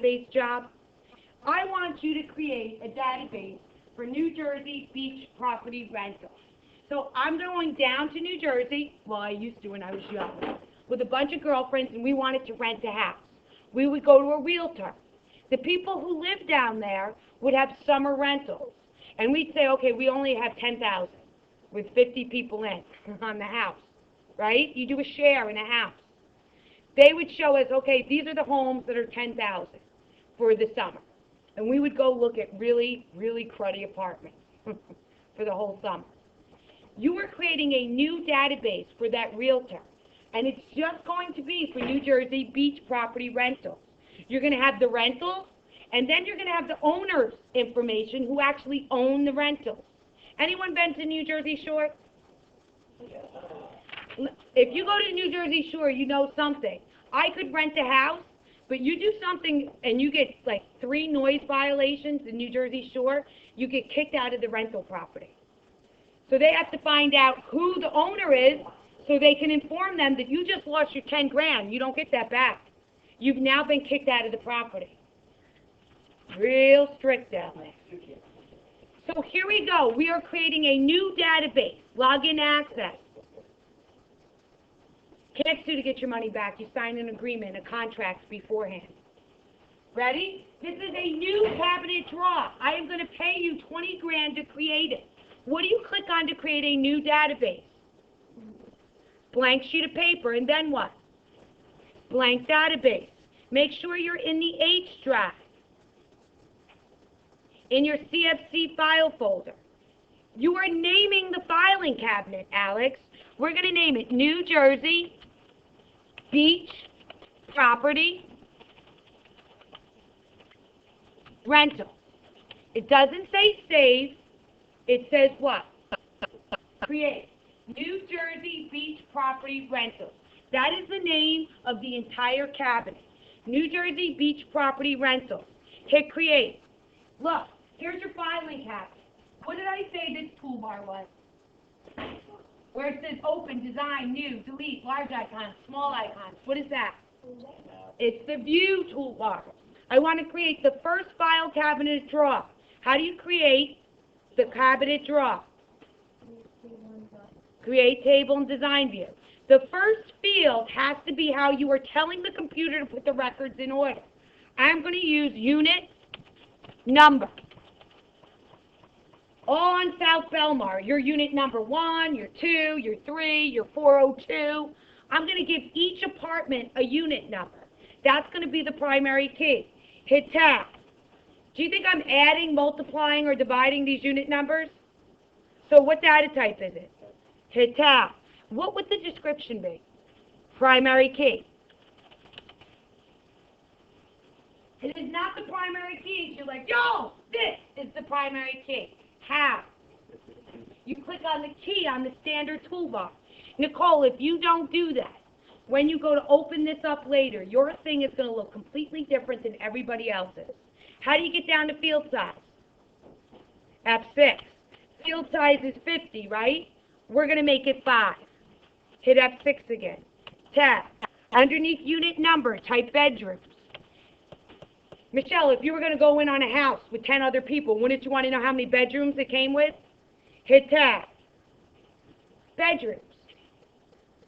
database job? I want you to create a database for New Jersey beach property rentals. So I'm going down to New Jersey, well, I used to when I was young, with a bunch of girlfriends, and we wanted to rent a house. We would go to a realtor. The people who live down there would have summer rentals. And we'd say, okay, we only have 10,000 with 50 people in on the house, right? You do a share in a house. They would show us, okay, these are the homes that are 10,000 for the summer. And we would go look at really, really cruddy apartments for the whole summer. You are creating a new database for that realtor. And it's just going to be for New Jersey beach property rentals. You're going to have the rentals, and then you're going to have the owner's information who actually own the rentals. Anyone been to New Jersey Shore? If you go to New Jersey Shore, you know something. I could rent a house, but you do something and you get like 3 noise violations in New Jersey Shore, you get kicked out of the rental property. So they have to find out who the owner is so they can inform them that you just lost your 10 grand. You don't get that back. You've now been kicked out of the property. Real strict down there. So here we go. We are creating a new database, login access. Can't sue to get your money back. You sign an agreement, a contract beforehand. Ready? This is a new cabinet drawer. I am going to pay you 20 grand to create it. What do you click on to create a new database? Blank sheet of paper, and then what? Blank database. Make sure you're in the H drive, in your CFC file folder. You are naming the filing cabinet, Alex. We're going to name it New Jersey Beach Property Rental. It doesn't say save. It says what? Create. New Jersey Beach Property Rentals. That is the name of the entire cabinet. New Jersey Beach Property Rentals. Hit create. Look, here's your filing cabinet. What did I say this toolbar was? Where it says open, design, new, delete, large icons, small icons. What is that? It's the view toolbar. I want to create the first file cabinet drawer. How do you create the cabinet drawer? Create table and design view. The first field has to be how you are telling the computer to put the records in order. I'm going to use unit number. All on South Belmar, your unit number 1, your 2, your 3, your 402. I'm going to give each apartment a unit number. That's going to be the primary key. Hit tab. Do you think I'm adding, multiplying, or dividing these unit numbers? So what data type is it? Hit tab. What would the description be? Primary key. It is not the primary key. You're like, yo, this is the primary key. How? You click on the key on the standard toolbar. Nicole, if you don't do that, when you go to open this up later, your thing is going to look completely different than everybody else's. How do you get down to field size? F6. Field size is 50, right? We're going to make it 5. Hit F6 again. Tab. Underneath unit number, type bedrooms. Michelle, if you were going to go in on a house with 10 other people, wouldn't you want to know how many bedrooms it came with? Hit tab. Bedrooms.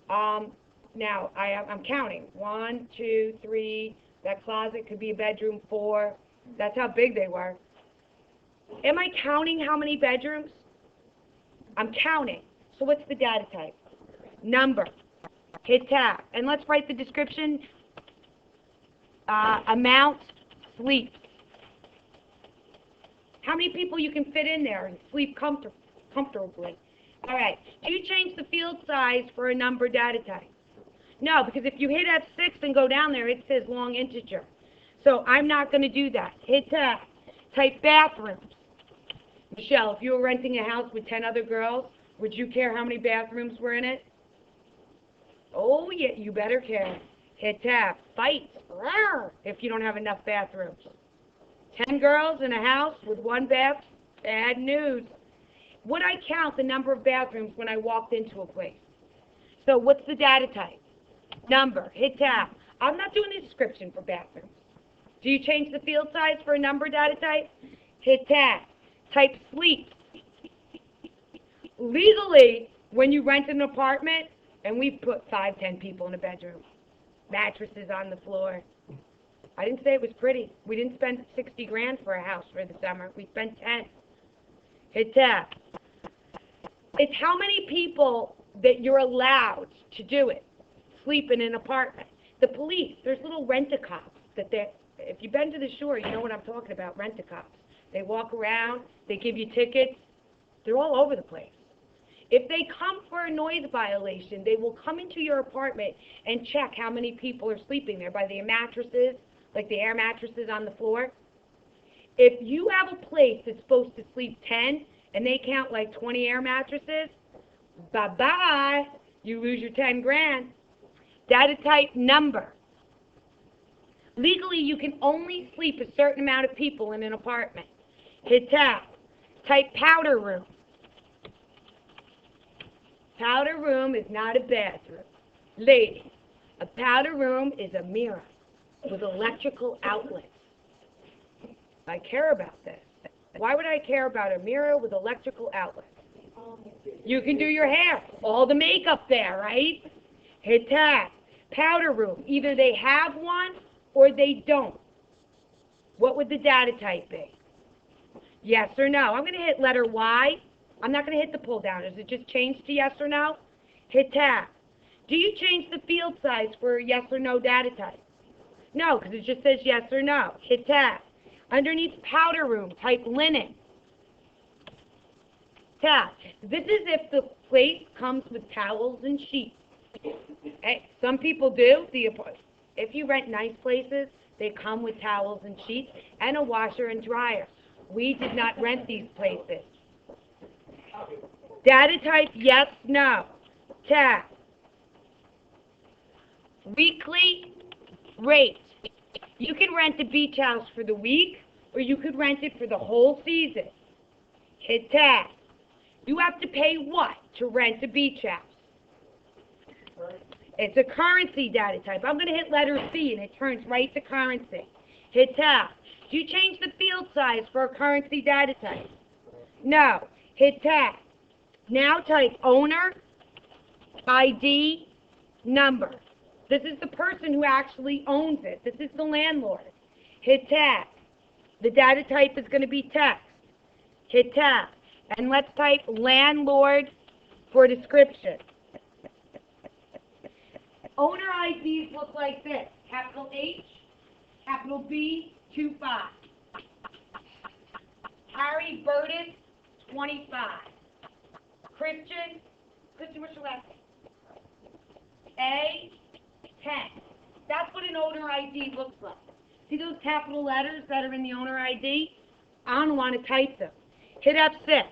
Now, I'm counting. 1, 2, 3. That closet could be a bedroom. 4. That's how big they were. Am I counting how many bedrooms? I'm counting. So what's the data type? Number. Hit tab. And let's write the description. Amount, sleep. How many people you can fit in there and sleep comfortably? All right. Do you change the field size for a number data type? No, because if you hit F6 and go down there, it says long integer. So I'm not going to do that. Hit tab. Type bathrooms. Michelle, if you were renting a house with 10 other girls, would you care how many bathrooms were in it? Oh, yeah, you better care. Hit tab. Fight. If you don't have enough bathrooms. 10 girls in a house with 1 bath? Bad news. Would I count the number of bathrooms when I walked into a place? So what's the data type? Number. Hit tab. I'm not doing a description for bathrooms. Do you change the field size for a number data type? Hit tab. Type sleep. Legally, when you rent an apartment, and we put 5, 10 people in a bedroom, mattresses on the floor. I didn't say it was pretty. We didn't spend 60 grand for a house for the summer. We spent 10. Hit tab. It's how many people that you're allowed to do it. Sleep in an apartment. The police, there's little rent-a-cops that if you've been to the shore, you know what I'm talking about, rent-a-cops. They walk around, they give you tickets. They're all over the place. If they come for a noise violation, they will come into your apartment and check how many people are sleeping there by the mattresses, like the air mattresses on the floor. If you have a place that's supposed to sleep 10 and they count like 20 air mattresses, bye-bye, you lose your 10 grand. Data type number. Legally, you can only sleep a certain amount of people in an apartment. Hit tab. Type powder room. Powder room is not a bathroom. Ladies, a powder room is a mirror with electrical outlets. I care about this. Why would I care about a mirror with electrical outlets? You can do your hair, all the makeup there, right? Hit tab. Powder room. Either they have one or they don't. What would the data type be? Yes or no? I'm going to hit letter Y. I'm not going to hit the pull down. Does it just change to yes or no? Hit tab. Do you change the field size for yes or no data type? No, because it just says yes or no. Hit tab. Underneath powder room, type linen. Tab. This is if the place comes with towels and sheets. Hey, some people do. If you rent nice places, they come with towels and sheets and a washer and dryer. We did not rent these places. Data type, yes, no. Tab. Weekly rate. You can rent a beach house for the week, or you could rent it for the whole season. Hit tab. You have to pay what to rent a beach house? It's a currency data type. I'm going to hit letter C, and it turns right to currency. Hit tab. Do you change the field size for a currency data type? No. Hit tab. Now type owner, ID, number. This is the person who actually owns it. This is the landlord. Hit tab. The data type is going to be text. Hit tab. And let's type landlord for description. Owner IDs look like this. Capital H, capital B, 25. Harry Burtis, 25. Christian, what's your last name? A, 10. That's what an owner ID looks like. See those capital letters that are in the owner ID? I don't want to type them. Hit F6.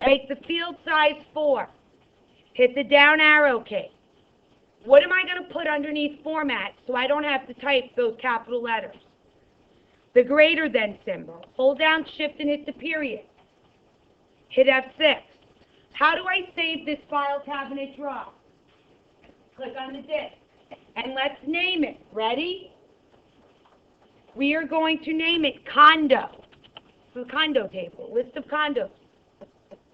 Make the field size 4. Hit the down arrow key. What am I going to put underneath format so I don't have to type those capital letters? The greater than symbol. Hold down shift and hit the period. Hit F6. How do I save this file cabinet drawer? Click on the disk. And let's name it. Ready? We are going to name it condo. The condo table. List of condos.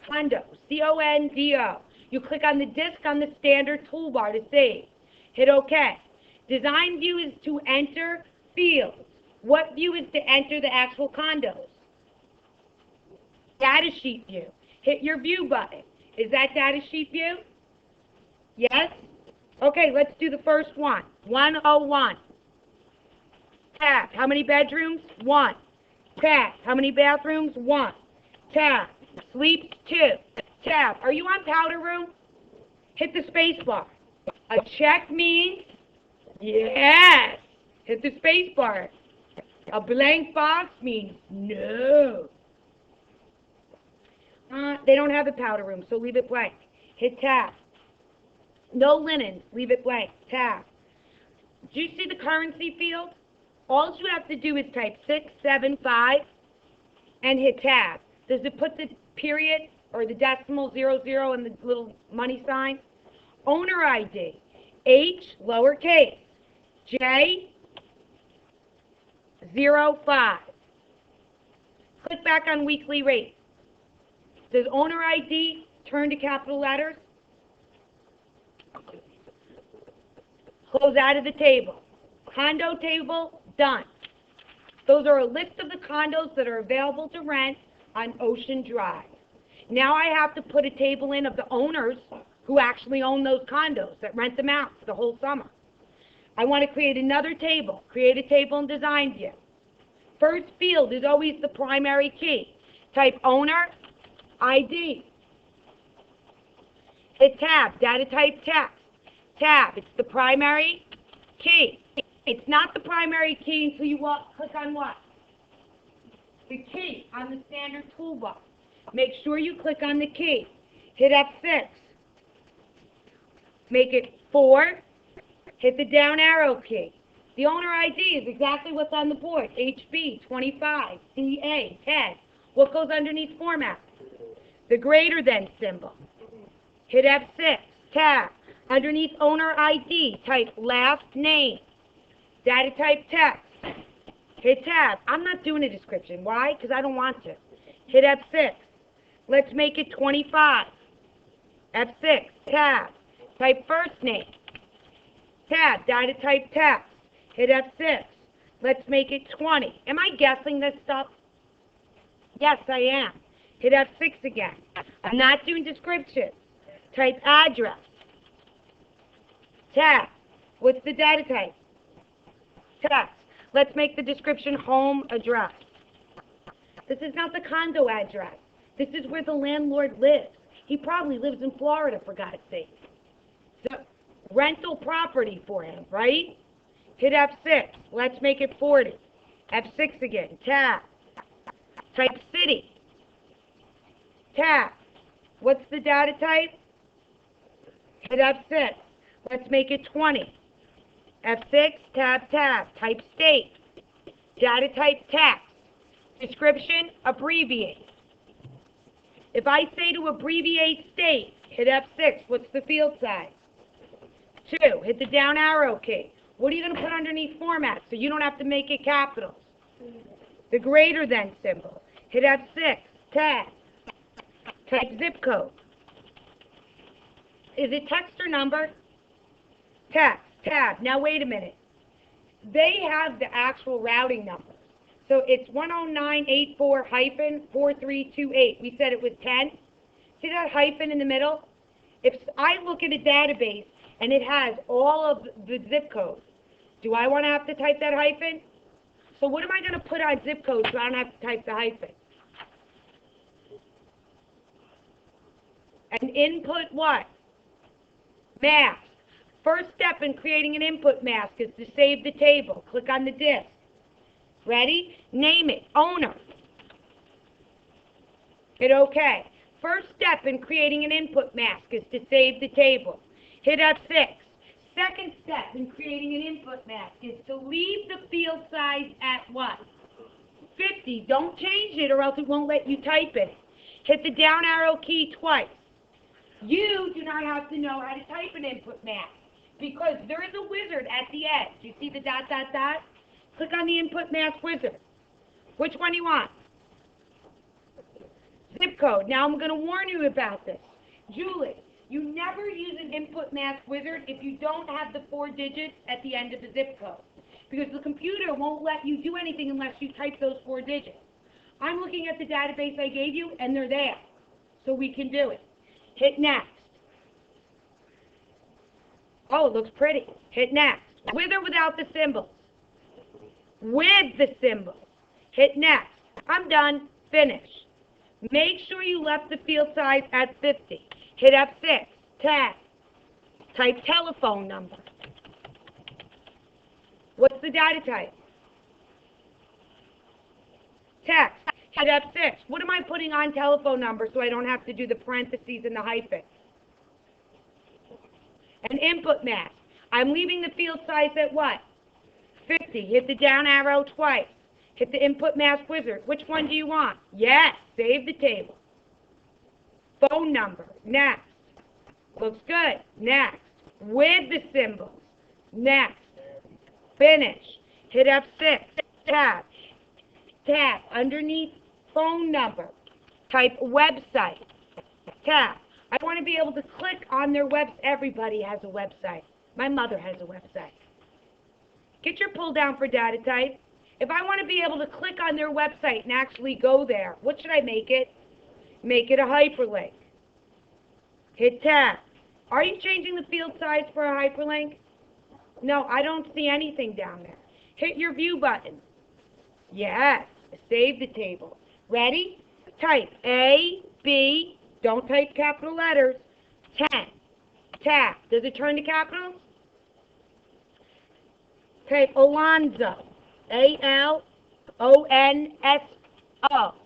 Condo. C-O-N-D-O. You click on the disk on the standard toolbar to save. Hit OK. Design view is to enter fields. What view is to enter the actual condos? Data sheet view. Hit your view button. Is that data sheet view? Yes? Okay, let's do the first one. 101. Tab. How many bedrooms? 1. Tab. How many bathrooms? 1. Tab. Sleep 2. Tab. Are you on powder room? Hit the space bar. A check means yes. Hit the space bar. A blank box means no. They don't have a powder room, so leave it blank. Hit tab. No linen, leave it blank. Tab. Do you see the currency field? All you have to do is type 675 and hit tab. Does it put the period or the decimal 00 and the little money sign? Owner ID. H, lowercase. J, 0605. Click back on weekly rate. Does owner ID turn to capital letters? Close out of the table. Condo table, done. Those are a list of the condos that are available to rent on Ocean Drive. Now I have to put a table in of the owners who actually own those condos, that rent them out for the whole summer. I want to create another table. Create a table in Design View. First field is always the primary key. Type owner ID. Hit tab, data type text. Tab, it's the primary key. It's not the primary key until you click on what? The key on the standard toolbar. Make sure you click on the key. Hit F6. Make it 4. Hit the down arrow key. The owner ID is exactly what's on the board. HB 25, CA 10. What goes underneath format? The greater than symbol. Hit F6. Tab. Underneath owner ID, type last name. Data type text. Hit tab. I'm not doing a description. Why? Because I don't want to. Hit F6. Let's make it 25. F6. Tab. Type first name. Tab. Data type text. Hit F6. Let's make it 20. Am I guessing this stuff? Yes, I am. Hit F6 again. I'm not doing description. Type address. Tab. What's the data type? Text. Let's make the description home address. This is not the condo address. This is where the landlord lives. He probably lives in Florida, for God's sake. The rental property for him, right? Hit F6. Let's make it 40. F6 again. Tab. Type city. Tab. What's the data type? Hit F6. Let's make it 20. F6, tab, tab. Type state. Data type text. Description, abbreviate. If I say to abbreviate state, hit F6. What's the field size? 2. Hit the down arrow key. What are you going to put underneath format so you don't have to make it capitals? The greater than symbol. Hit F6. Tab. Type zip code. Is it text or number? Text. Tab. Now wait a minute. They have the actual routing number. So it's 10984-4328. We said it was 10. See that hyphen in the middle? If I look at a database and it has all of the zip codes, do I want to have to type that hyphen? So what am I going to put on zip code so I don't have to type the hyphen? An input what? Mask. First step in creating an input mask is to save the table. Click on the disk. Ready? Name it. Owner. Hit OK. First step in creating an input mask is to save the table. Hit F6. Second step in creating an input mask is to leave the field size at what? 50. Don't change it or else it won't let you type it. Hit the down arrow key twice. You do not have to know how to type an input mask because there is a wizard at the edge. You see the dot, dot, dot? Click on the input mask wizard. Which one do you want? Zip code. Now I'm going to warn you about this. Julie, you never use an input mask wizard if you don't have the 4 digits at the end of the zip code because the computer won't let you do anything unless you type those 4 digits. I'm looking at the database I gave you and they're there, so we can do it. Hit next. Oh, it looks pretty. Hit next. With or without the symbols? With the symbols. Hit next. I'm done. Finish. Make sure you left the field size at 50. Hit F6. Tab. Type telephone number. What's the data type? Text. Hit F6. What am I putting on telephone number so I don't have to do the parentheses and the hyphen? An input mask. I'm leaving the field size at what? 50. Hit the down arrow twice. Hit the input mask wizard. Which one do you want? Yes. Save the table. Phone number. Next. Looks good. Next. With the symbols. Next. Finish. Hit F6. tab. Tab. Underneath phone number. Type website. Tab. I want to be able to click on their website. Everybody has a website. My mother has a website. Get your pull down for data type. If I want to be able to click on their website and actually go there, what should I make it? Make it a hyperlink. Hit tab. Are you changing the field size for a hyperlink? No, I don't see anything down there. Hit your view button. Yes, save the table. Ready? Type A, B, don't type capital letters, 10. Tab. Does it turn to capitals? Type Alonzo, A-L-O-N-S-O,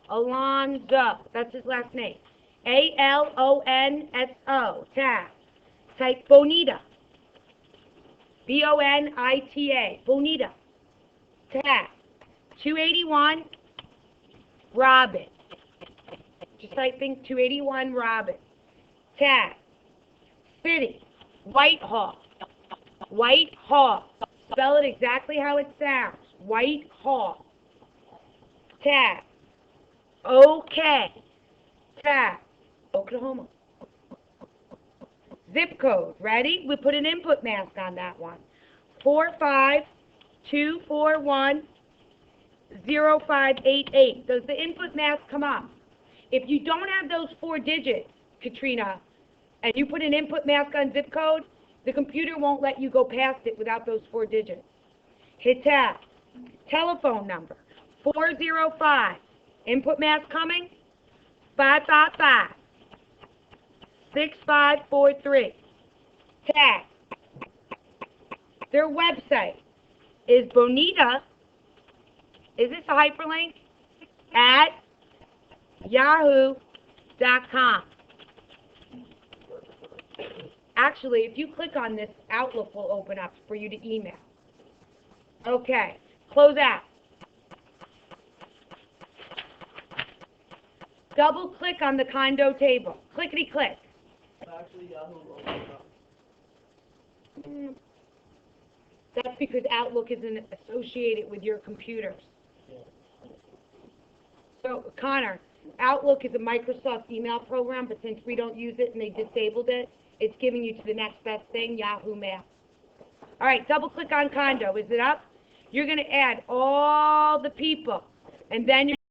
Alonzo, that's his last name. A-L-O-N-S-O, tab. Type Bonita, B-O-N-I-T-A, Bonita, tab. 281, Robin. Just typing 281, Robin. Tab. City, Whitehall, Whitehall. Spell it exactly how it sounds, Whitehall. Tab. Okay. Tab. Oklahoma. Zip code. Ready? We put an input mask on that one. 452410588. Does the input mask come up? If you don't have those 4 digits, Katrina, and you put an input mask on zip code, the computer won't let you go past it without those 4 digits. Hit tab. Telephone number. 405. Input mask coming? 555-6543. Tab. Their website is Bonita. Is this a hyperlink? At yahoo.com. Actually, if you click on this, Outlook will open up for you to email. Okay. Close out. Double click on the condo table. Clickety click. Actually, Yahoo will open up. That's because Outlook isn't associated with your computers. Yeah. So, Connor, Outlook is a Microsoft email program, but since we don't use it and they disabled it, it's giving you to the next best thing, Yahoo Mail. All right, double click on condo. Is it up? You're going to add all the people, and then you're